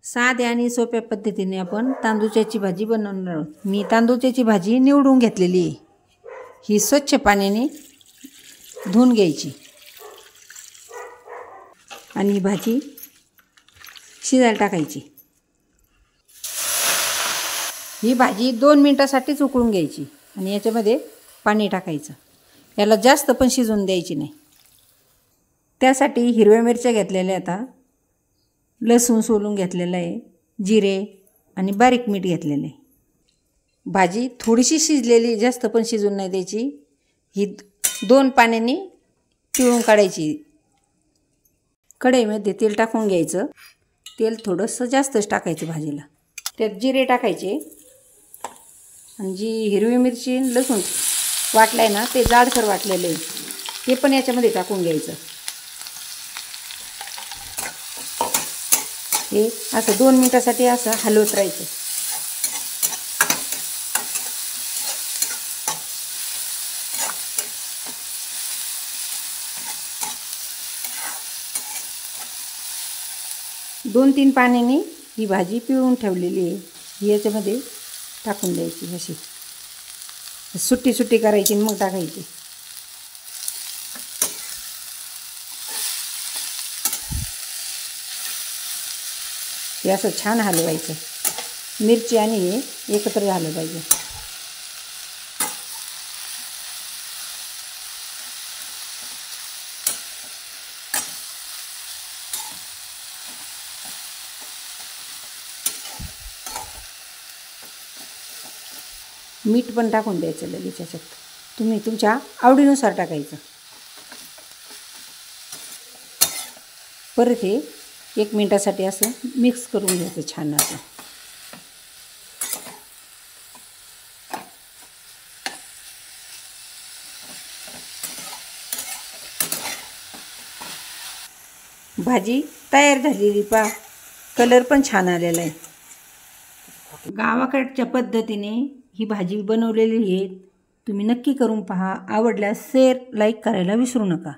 साध्या आणि सोप्या पद्धतीने आपण तांदूळची भाजी बनवणार आहोत। मी तांदूळची भाजी निवडून घेतलेली आहे। ही स्वच्छ पाण्याने धुवून घ्यायची आणि ही भाजी शिजायला टाकायची। ही भाजी 2 मिनिटांसाठीच उकळून घ्यायची आणि याच्यामध्ये पाणी टाकायचं। याला जास्त पण शिजून द्यायची नाही। त्यासाठी हिरव्या मिरच्या घेतलेल्या आता, लसूण सोलून घेतलेला आहे, जिरे आणि बारीक मीठ घेतलेलं आहे। भाजी थोडीशी शिजलेली, जास्त पण शिजून नाही द्यायची। ही 2 पाण्याने पिळून काढायची। कढईमध्ये तेल टाकून घ्यायचं। तेल थोडंसं जास्तच टाकायचं भाजीला। त्यात जिरे टाकायचे आणि जी हिरवी मिरची लसूण वाटलाय ना, ते जाडसर वाटलेलं आहे, ते पण याच्यामध्ये टाकून घ्यायचं। हे असं 2 मिनिटांसाठी असं हलवत राहायचं। दोन 3 पाण्याने ही भाजी पिळून ठेवलेली आहे, ही याच्यामध्ये टाकून द्यायची। अशी सुट्टी सुट्टी करायची आणि मग टाकायची। हे असं छान हलवायचं। मिरची आणि हे एकत्र झालं पाहिजे। मीठ पण टाकून द्यायचं लगेच याच्यात। तुम्ही तुमच्या आवडीनुसार टाकायचं। परत हे 1 मिनिटासाठी असं मिक्स करून घ्यायचं छान असं। भाजी तयार झालेली पहा, कलर पण छान आलेला आहे। गावाकडच्या पद्धतीने ही भाजी बनवलेली आहे। तुम्ही नक्की करून पहा। आवडल्यास शेअर, लाईक करायला विसरू नका।